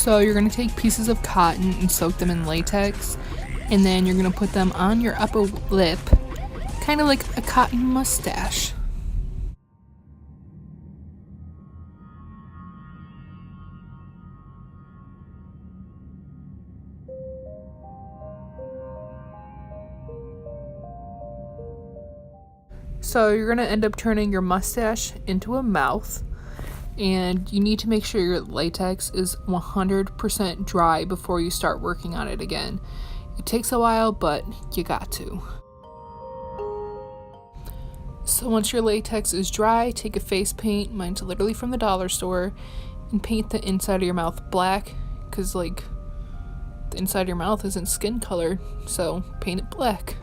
So you're going to take pieces of cotton and soak them in latex, and then you're going to put them on your upper lip, kind of like a cotton mustache. So you're going to end up turning your mustache into a mouth, and you need to make sure your latex is 100% dry before you start working on it again. It takes a while, but you got to. So once your latex is dry, take a face paint, mine's literally from the dollar store, and paint the inside of your mouth black, because like the inside of your mouth isn't skin colored, so paint it black.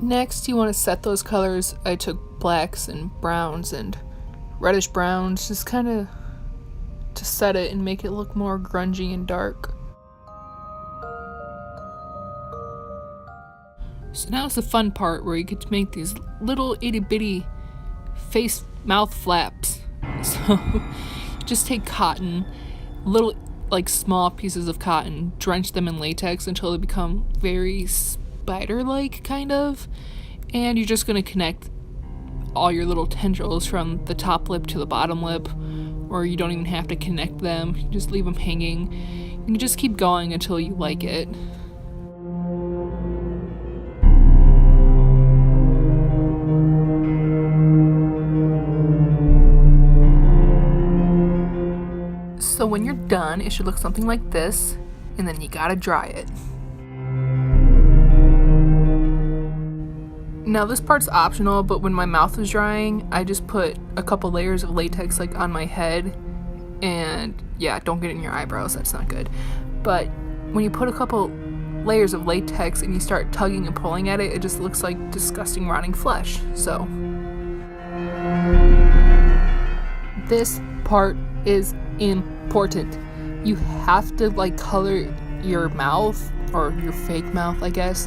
Next, you want to set those colors. I took blacks and browns and reddish browns, just kind of to set it and make it look more grungy and dark. So now it's the fun part where you get to make these little itty bitty face mouth flaps. So just take cotton, little like small pieces of cotton, drench them in latex until they become very spider-like kind of, and you're just going to connect all your little tendrils from the top lip to the bottom lip, or you don't even have to connect them, you just leave them hanging. You can just keep going until you like it. So when you're done, it should look something like this, and then you gotta dry it. Now this part's optional, but when my mouth was drying, I just put a couple layers of latex like on my head, and yeah, don't get it in your eyebrows, that's not good. But when you put a couple layers of latex and you start tugging and pulling at it, it just looks like disgusting rotting flesh. So this part is important. You have to like color your mouth, or your fake mouth I guess,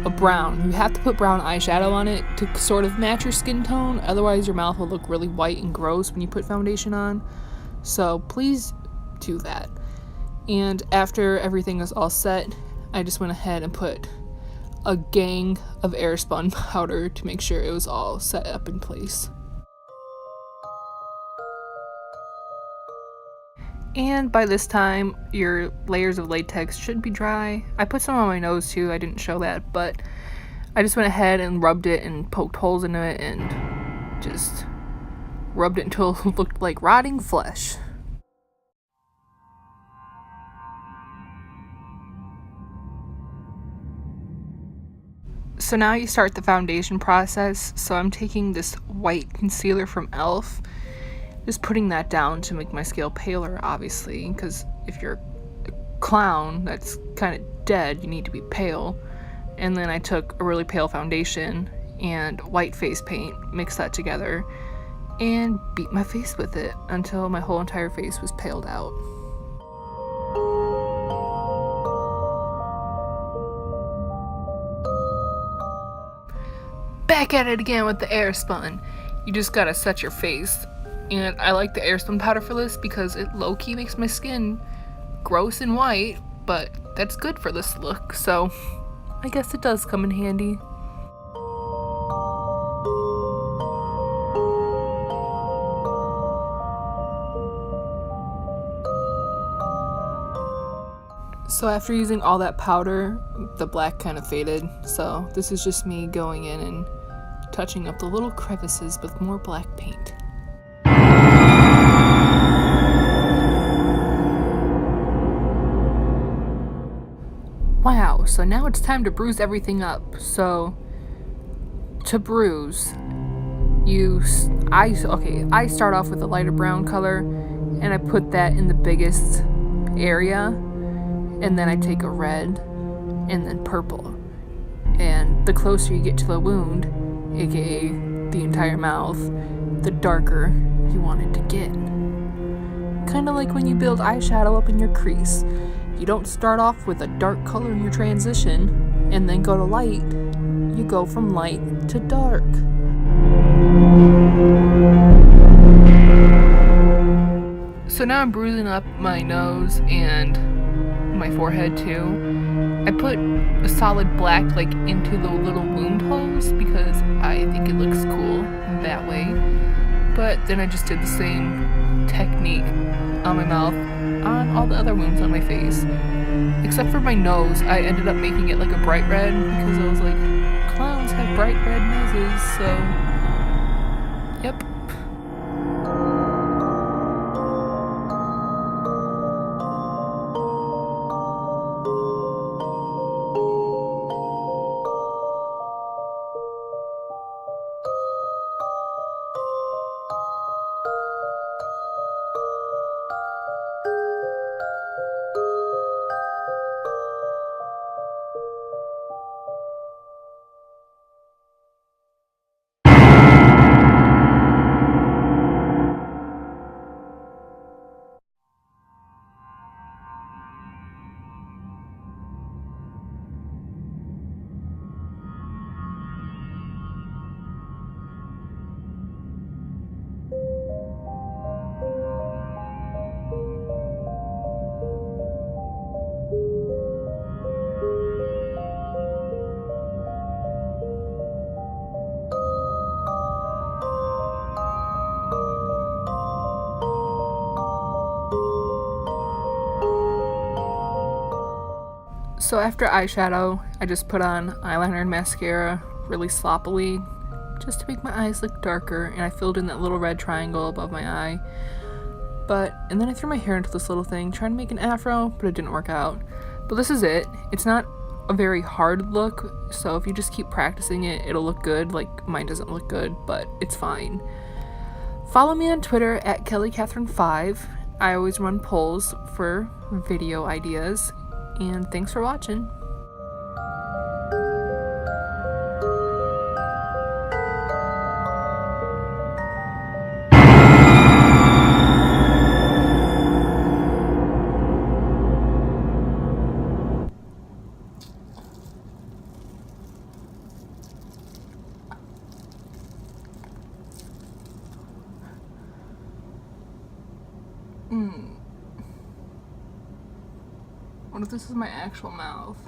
a brown. You have to put brown eyeshadow on it to sort of match your skin tone, otherwise your mouth will look really white and gross when you put foundation on. So please do that. And after everything is all set, I just went ahead and put a gang of Airspun powder to make sure it was all set up in place. And by this time, your layers of latex should be dry. I put some on my nose too, I didn't show that, but I just went ahead and rubbed it and poked holes into it and just rubbed it until it looked like rotting flesh. So now you start the foundation process. So I'm taking this white concealer from e.l.f., just putting that down to make my scale paler, obviously, because if you're a clown that's kind of dead, you need to be pale. And then I took a really pale foundation and white face paint, mixed that together, and beat my face with it until my whole entire face was paled out. Back at it again with the Airspun. You just gotta set your face. And I like the Airspun powder for this because it low-key makes my skin gross and white, but that's good for this look, so I guess it does come in handy. So after using all that powder, the black kind of faded, so this is just me going in and touching up the little crevices with more black paint. Wow, so now it's time to bruise everything up. So to bruise, I start off with a lighter brown color and I put that in the biggest area, and then I take a red and then purple. And the closer you get to the wound, aka the entire mouth, the darker you want it to get. Kind of like when you build eyeshadow up in your crease. You don't start off with a dark color in your transition and then go to light. You go from light to dark. So now I'm bruising up my nose and my forehead too. I put a solid black like into the little wound holes because I think it looks cool that way. But then I just did the same technique on my mouth on all the other wounds on my face. Except for my nose, I ended up making it like a bright red because I was like, clowns have bright red noses, so yep. So after eyeshadow, I just put on eyeliner and mascara really sloppily just to make my eyes look darker, and I filled in that little red triangle above my eye. And then I threw my hair into this little thing, trying to make an afro, but it didn't work out. But this is it. It's not a very hard look, so if you just keep practicing it, it'll look good. Like, mine doesn't look good, but it's fine. Follow me on Twitter at KellyCatherine5. I always run polls for video ideas. And thanks for watching. What if this is my actual mouth?